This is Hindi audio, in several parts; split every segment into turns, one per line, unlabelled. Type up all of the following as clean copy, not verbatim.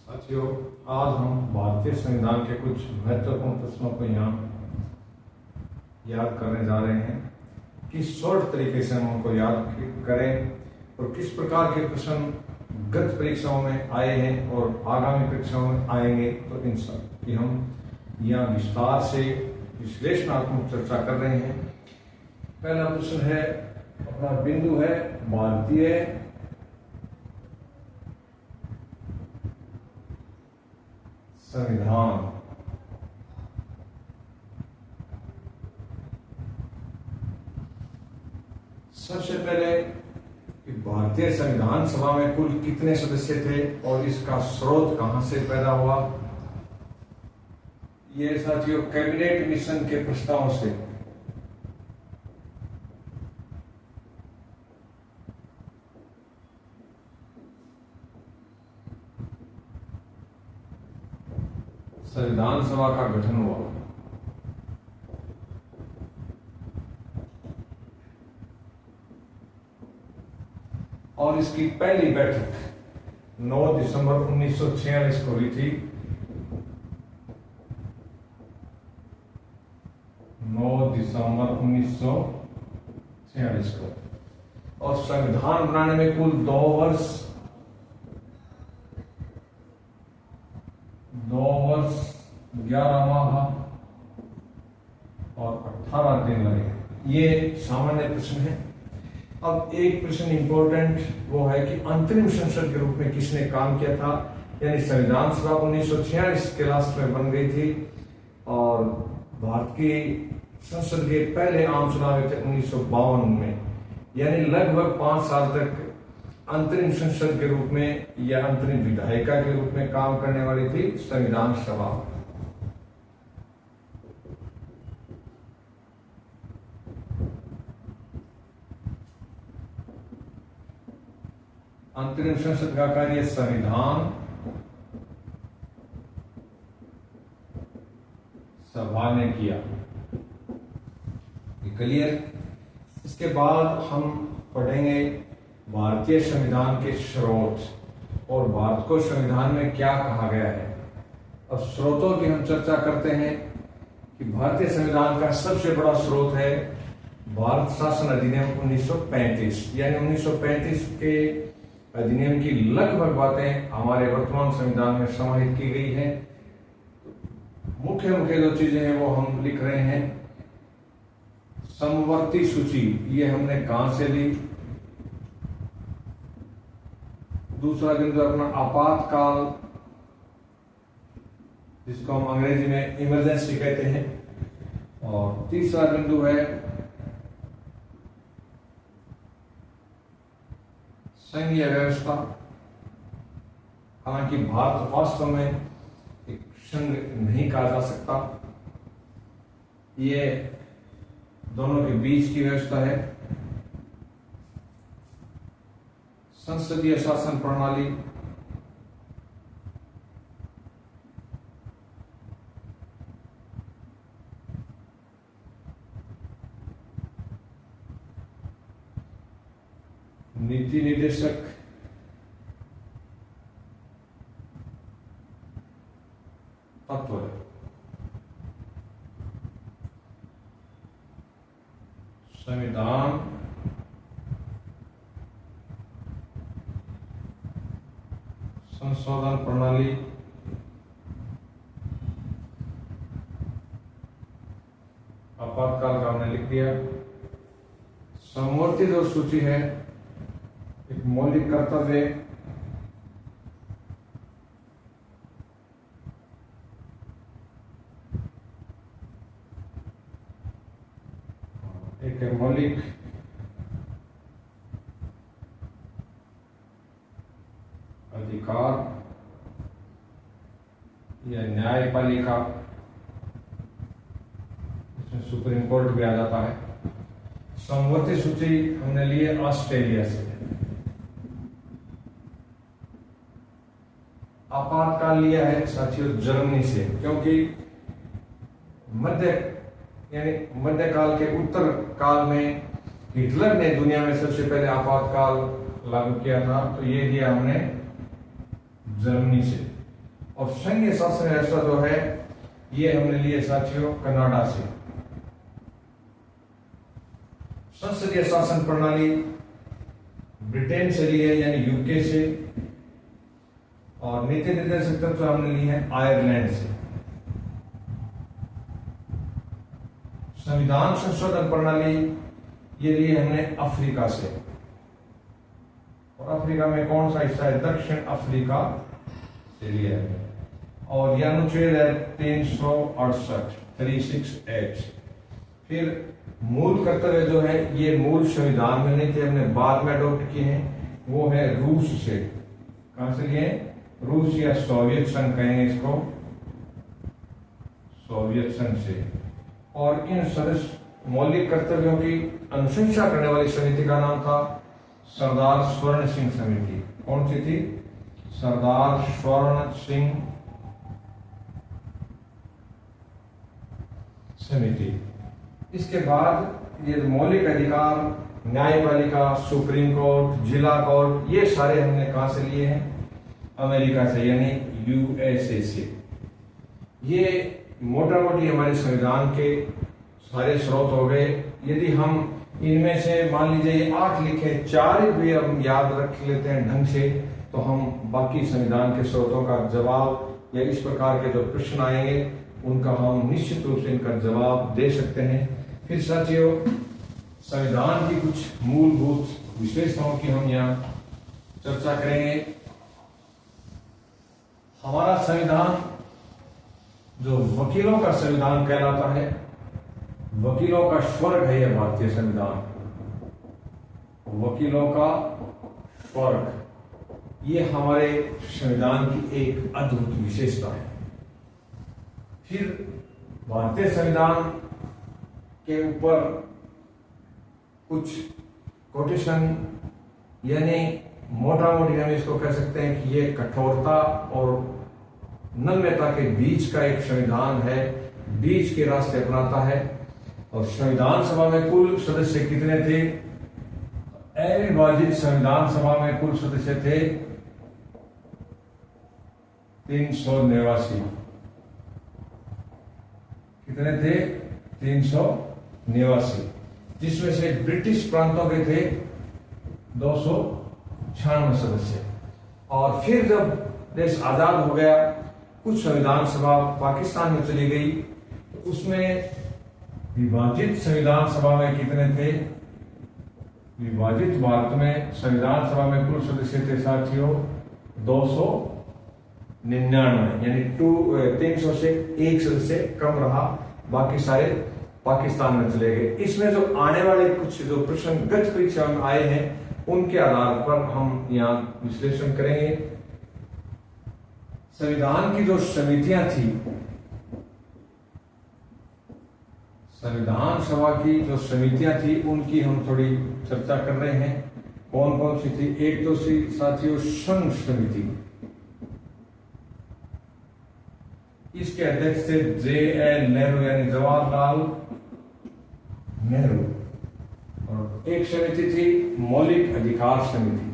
साथियों, आज हम भारतीय संविधान के कुछ महत्वपूर्ण प्रश्नों को यहाँ याद करने जा रहे हैं। किस शॉर्ट तरीके से हम उनको याद करें और किस प्रकार के प्रश्न गत परीक्षाओं में आए हैं और आगामी परीक्षाओं में आएंगे, तो इन सब की हम यहाँ विस्तार से विश्लेषणात्मक चर्चा कर रहे हैं। पहला प्रश्न है, अपना बिंदु है भारतीय संविधान। सबसे पहले भारतीय संविधान सभा में कुल कितने सदस्य थे और इसका स्रोत कहां से पैदा हुआ। ये साथियों कैबिनेट मिशन के प्रस्तावों से संविधान सभा का गठन हुआ। और इसकी पहली बैठक 9 दिसंबर 1946 को हुई थी। 9 दिसंबर 1946 को। और संविधान बनाने में कुल 2 वर्ष 11 माह और 18 दिन लगे। ये सामान्य प्रश्न है। अब एक प्रश्न इंपॉर्टेंट वो है कि अंतरिम संसद के रूप में किसने काम किया था। यानी संविधान सभा 1946 के लास्ट में बन गई थी और भारत की संसद के पहले आम चुनाव हुए थे 1952 में। यानी लगभग 5 साल तक अंतरिम संसद के रूप में या अंतरिम विधायिका के रूप में काम करने वाली थी संविधान सभा। अंतरिम संसद का कार्य संविधान सभा ने किया। क्लियर। इसके बाद हम पढ़ेंगे भारतीय संविधान के स्रोत और भारत को संविधान में क्या कहा गया है। अब स्रोतों की हम चर्चा करते हैं कि भारतीय संविधान का सबसे बड़ा स्रोत है भारत शासन अधिनियम 1935। यानी 1935 के अधिनियम की लगभग बातें हमारे वर्तमान संविधान में समाहित की गई है। मुख्य जो चीजें हैं वो हम लिख रहे हैं। समवर्ती सूची ये हमने कहां से ली। दूसरा बिंदु अपना आपातकाल, जिसको हम अंग्रेजी में इमरजेंसी कहते हैं। और तीसरा बिंदु है संघीय व्यवस्था। हालांकि भारत वास्तव में एक संघ नहीं कहा जा सकता, ये दोनों के बीच की व्यवस्था है। संसदीय शासन प्रणाली, नीति निर्देशक, तत्व, संविधान, संशोधन प्रणाली, आपातकाल का हमने लिख दिया। समवर्ती जो सूची है, एक मौलिक कर्तव्य, एक मौलिक अधिकार या न्यायपालिका, इसमें सुप्रीम कोर्ट भी आ जाता है। समवर्ती सूची हमने ली है ऑस्ट्रेलिया से। आपातकाल लिया है साथियों जर्मनी से, क्योंकि मध्यकाल के उत्तर काल में हिटलर ने दुनिया में सबसे पहले आपातकाल लागू किया था, तो ये दिया हमने जर्मनी से। और संघीय शासन व्यवस्था जो है ये हमने लिए साथियों कनाडा से। संसदीय शासन प्रणाली ब्रिटेन से ली है यानी यूके से, और नीति निर्देशक तत्व हमने ली है आयरलैंड से। संविधान संशोधन प्रणाली ये लिए हमने अफ्रीका से, और अफ्रीका में कौन सा हिस्सा है? दक्षिण अफ्रीका से लिया है। और यह अनुच्छेद है 368 368। फिर मूल कर्तव्य जो है ये मूल संविधान में नहीं थे, हमने बाद में अडॉप्ट किए हैं, वो है रूस से। कहां से लिए? रूस या सोवियत संघ कहेंगे इसको, सोवियत संघ से। और इन सदस्य मौलिक कर्तव्यों की अनुशंसा करने वाली समिति का नाम था सरदार स्वर्ण सिंह समिति। कौन सी थी? सरदार स्वर्ण सिंह समिति। इसके बाद ये मौलिक अधिकार, न्यायपालिका, सुप्रीम कोर्ट, जिला कोर्ट, ये सारे हमने कहां से लिए हैं? अमेरिका से यानी यूएसए से। ये मोटा मोटी हमारे संविधान के सारे स्रोत हो गए। यदि हम इनमें से मान लीजिए 8 लिखे, 4 भी हम याद रख लेते हैं ढंग से, तो हम बाकी संविधान के स्रोतों का जवाब या इस प्रकार के जो प्रश्न आएंगे उनका हम निश्चित रूप से इनका जवाब दे सकते हैं। फिर साथियों, संविधान की कुछ मूलभूत विशेषताओं की हम यहाँ चर्चा करेंगे। हमारा संविधान जो वकीलों का संविधान कहलाता है, वकीलों का स्वर्ग है यह भारतीय संविधान, वकीलों का स्वर्ग, ये हमारे संविधान की एक अद्भुत विशेषता है। फिर भारतीय संविधान के ऊपर कुछ कोटेशन यानी मोटा मोटी हम इसको कह सकते हैं कि ये कठोरता और नम्यता के बीच का एक संविधान है, बीच के रास्ते अपनाता है। और संविधान सभा में कुल सदस्य कितने थे? अविभाजित संविधान सभा में कुल सदस्य थे 389। कितने थे? 389, जिसमें से ब्रिटिश प्रांतों के थे 296 सदस्य। और फिर जब देश आजाद हो गया, कुछ संविधान सभा पाकिस्तान में चली गई, तो उसमें विभाजित संविधान सभा में कितने थे? विभाजित भारत में संविधान सभा में कुल सदस्य थे साथियों 299, यानी 300 से एक सदस्य कम रहा, बाकी सारे पाकिस्तान में चले गए। इसमें जो आने वाले कुछ जो प्रश्न गत परीक्षा में आए हैं उनके आधार पर हम यहाँ विश्लेषण करेंगे। संविधान की जो समितियां थी, संविधान सभा की जो समितियां थी उनकी हम थोड़ी चर्चा कर रहे हैं। कौन कौन सी थी? एक तो साथियों संघ समिति, इसके अध्यक्ष थे JL नेहरू यानी जवाहरलाल नेहरू। और एक समिति थी मौलिक अधिकार समिति,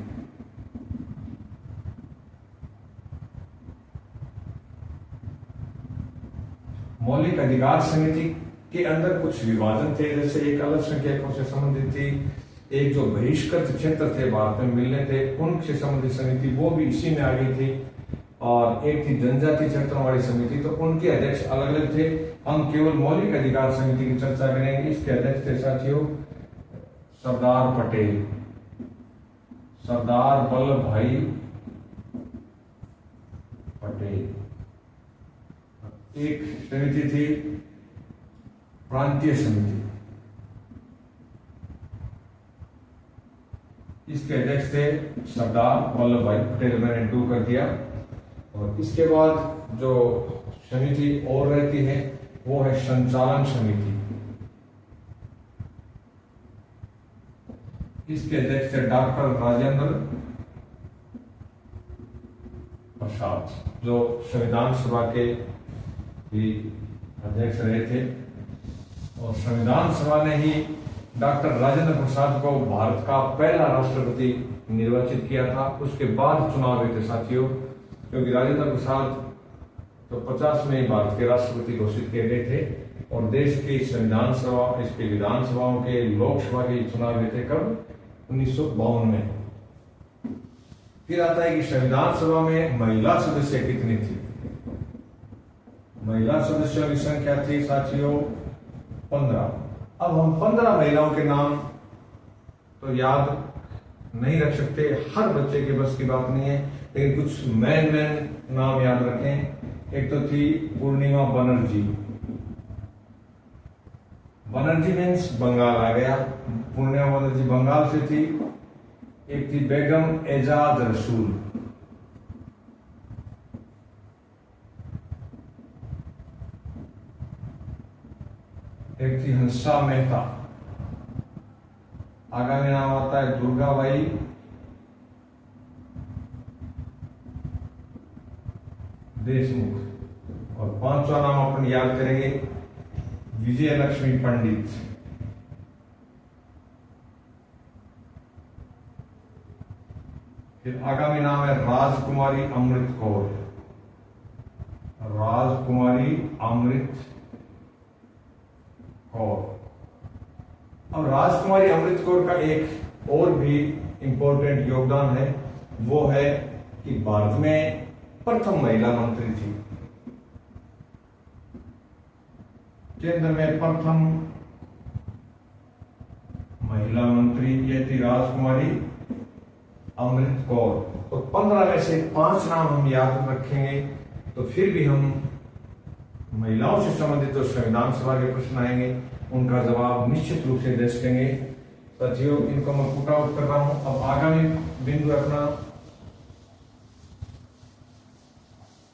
मौलिक अधिकार समिति के अंदर कुछ विभाजन थे, जैसे एक अल्पसंख्यकों से संबंधित थी, एक जो बहिष्कृत क्षेत्र थे भारत में मिलने थे उनसे संबंधित समिति, वो भी इसी में आ गई थी। और एक थी जनजाति क्षेत्रों वाली समिति, तो उनके अध्यक्ष अलग अलग थे। हम केवल मौलिक अधिकार समिति की चर्चा करेंगे। इसके अध्यक्ष थे साथियों सरदार पटेल, सरदार वल्लभ भाई पटेल। एक समिति थी प्रांतीय समिति, इसके अध्यक्ष थे सरदार वल्लभ भाई पटेल, मैंने 2 कर दिया। और इसके बाद जो समिति और रहती है वो है संचालन समिति, इसके अध्यक्ष थे डॉक्टर राजेंद्र प्रसाद, जो संविधान सभा के भी अध्यक्ष रहे थे। और संविधान सभा ने ही डॉक्टर राजेंद्र प्रसाद को भारत का पहला राष्ट्रपति निर्वाचित किया था। उसके बाद चुनाव हुए थे साथियों, क्योंकि राजेंद्र प्रसाद तो 50 में भारत के राष्ट्रपति घोषित किए गए थे और देश की संविधान सभा, इसकी विधानसभाओं के, लोकसभा के चुनाव हुए थे कब? 1952 में। फिर आता है कि संविधान सभा में महिला सदस्य कितनी थी? महिला सदस्यों की संख्या थी साथियों 15। अब हम 15 महिलाओं के नाम तो याद नहीं रख सकते, हर बच्चे के बस की बात नहीं है, लेकिन कुछ मैन नाम याद रखें। एक तो थी पूर्णिमा बनर्जी। बनर्जी मीन्स बंगाल आ गया, पूर्णिमा बनर्जी बंगाल से थी। एक थी बेगम एजाज रसूल। एक थी हंसा मेहता। आगामी नाम आता है दुर्गाबाई देशमुख। और पांचवा नाम अपन याद करेंगे विजय लक्ष्मी पंडित। फिर आगामी नाम है राजकुमारी अमृत कौर। राजकुमारी अमृत कौर। अब राजकुमारी अमृत कौर का एक और भी इंपॉर्टेंट योगदान है, वो है कि भारत में प्रथम महिला मंत्री थी। केंद्र में प्रथम महिला मंत्री ये थी राजकुमारी अमृत कौर। तो 15 में से 5 नाम हम याद रखेंगे तो फिर भी हम महिलाओं से संबंधित जो संविधान सभा के प्रश्न आएंगे उनका जवाब निश्चित रूप से दे सकेंगे। साथियों, इनको मैं पुट आउट कर रहा हूं। अब आगामी बिंदु अपना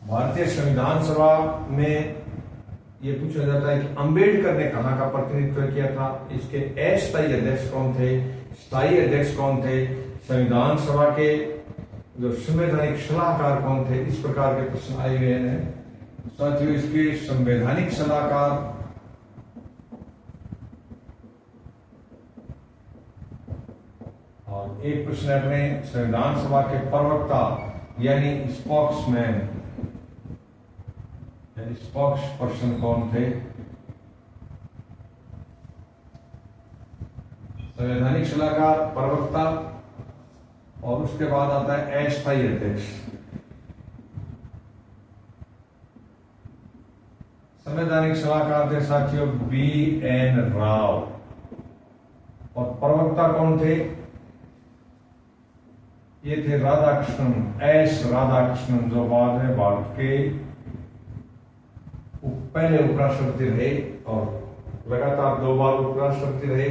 भारतीय संविधान सभा में ये पूछा जाता है कि अंबेडकर ने कहां का प्रतिनिधित्व किया था। इसके अस्थायी अध्यक्ष कौन थे, स्थायी अध्यक्ष कौन थे, संविधान सभा के जो संवैधानिक सलाहकार कौन थे, इस प्रकार के प्रश्न आए हुए हैं। साथियों, इसके संवैधानिक सलाहकार और एक प्रश्न अपने संविधान सभा के प्रवक्ता यानी स्पोक्समैन, स्पोक्स पर्सन कौन थे। संवैधानिक सलाहकार, प्रवक्ता और उसके बाद आता है अस्थायी अध्यक्ष। संवैधानिक सलाहकार थे साथियों BN राव और प्रवक्ता कौन थे? ये थे राधाकृष्णन, S राधाकृष्णन, जो बाद में भारत के पहले उपराष्ट्रपति रहे और लगातार 2 बार उपराष्ट्रपति रहे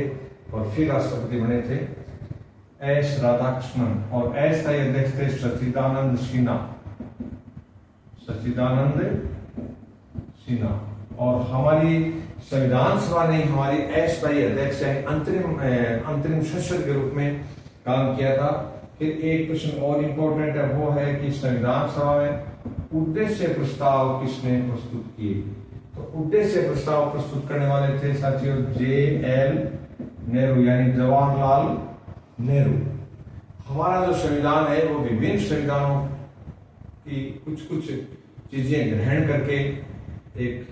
और फिर राष्ट्रपति बने थे, S राधाकृष्णन। और अस्थायी अध्यक्ष थे सच्चिदानंद सिन्हा, सच्चिदानंद सिन्हा। और हमारी संविधान सभा ने हमारी अस्थायी अध्यक्ष यानी अंतरिम सदस्य के रूप में काम किया था। फिर एक प्रश्न और इंपॉर्टेंट है, वो है कि संविधान सभा में उद्देश्य प्रस्ताव किसने प्रस्तुत किए। तो उद्देश्य प्रस्ताव प्रस्तुत करने वाले थे साथियों JL नेहरू यानी जवाहरलाल नेहरू। हमारा जो संविधान है वो विभिन्न संविधानों की कुछ चीजें ग्रहण करके एक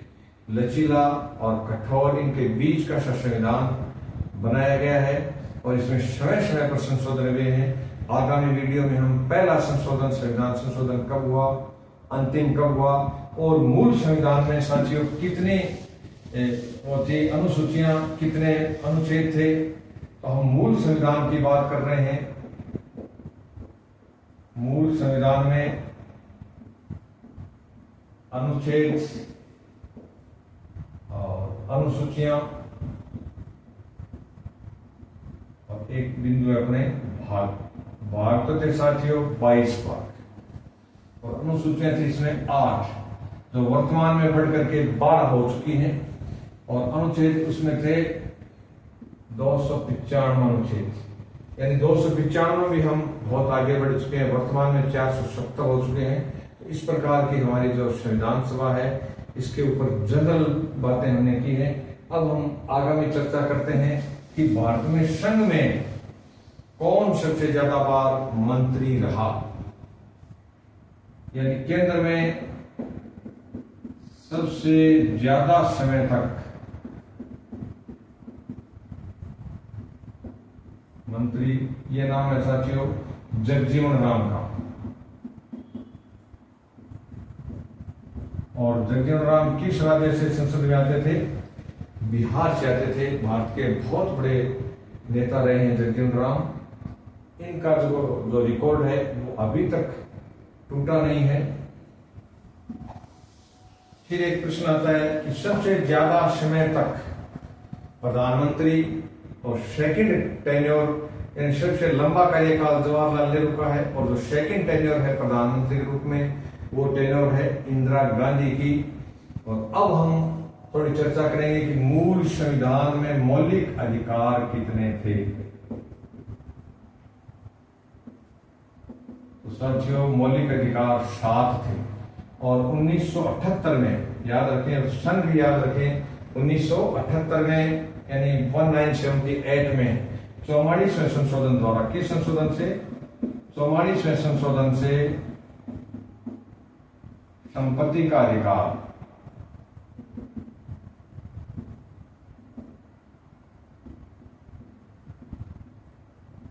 लचीला और कठोर इनके बीच का संविधान बनाया गया है और इसमें समय समय पर संशोधन हुए हैं। आगामी वीडियो में हम पहला संशोधन, संविधान संशोधन कब हुआ, अंतिम कब हुआ और मूल संविधान में साथियों कितने अनुसूचियां, कितने अनुच्छेद थे। तो हम मूल संविधान की बात कर रहे हैं। मूल संविधान में अनुच्छेद और अनुसूचियां और एक बिंदु है अपने भाग तो थे साथियों 22 भाग और अनुसूचियां थी इसमें 8, जो वर्तमान में बढ़ करके 12 हो चुकी हैं। और अनुच्छेद उसमें थे 295 अनुच्छेद, यानी 295 भी हम बहुत आगे बढ़ चुके हैं, वर्तमान में 470 हो चुके हैं। तो इस प्रकार की हमारी जो संविधान सभा है इसके ऊपर जनरल बातें हमने की हैं। अब हम आगामी चर्चा करते हैं कि भारत में संघ में कौन सबसे ज्यादा बार मंत्री रहा, यानी केंद्र में सबसे ज्यादा समय तक मंत्री, ये नाम है साथियों जगजीवन राम का। और जगजीवन राम किस राज्य से संसद में आते थे? बिहार से आते थे। भारत के बहुत बड़े नेता रहे हैं जगजीवन राम। इनका जो रिकॉर्ड है वो अभी तक टूटा नहीं है। फिर एक प्रश्न आता है कि सबसे ज्यादा समय तक प्रधानमंत्री और सेकंड टेन्योर, यानी सबसे लंबा कार्यकाल जवाहरलाल नेहरू का है, और जो सेकंड टेन्योर है प्रधानमंत्री के रूप में वो टेन्योर है इंदिरा गांधी की। और अब हम थोड़ी चर्चा करेंगे कि मूल संविधान में मौलिक अधिकार कितने थे। तो साथियों मौलिक अधिकार 7 थे। और 1978 में, याद रखें, सन भी याद रखें, 1978 में यानी 1978 में 44वें संशोधन द्वारा, किस संशोधन से? 44वें संशोधन से संपत्ति का अधिकार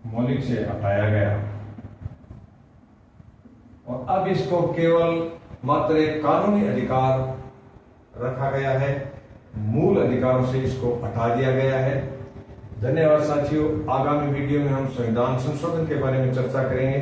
मौलिक से हटाया गया और अब इसको केवल मात्र एक कानूनी अधिकार रखा गया है, मूल अधिकारों से इसको हटा दिया गया है। धन्यवाद साथियों। आगामी वीडियो में हम संविधान संशोधन के बारे में चर्चा करेंगे।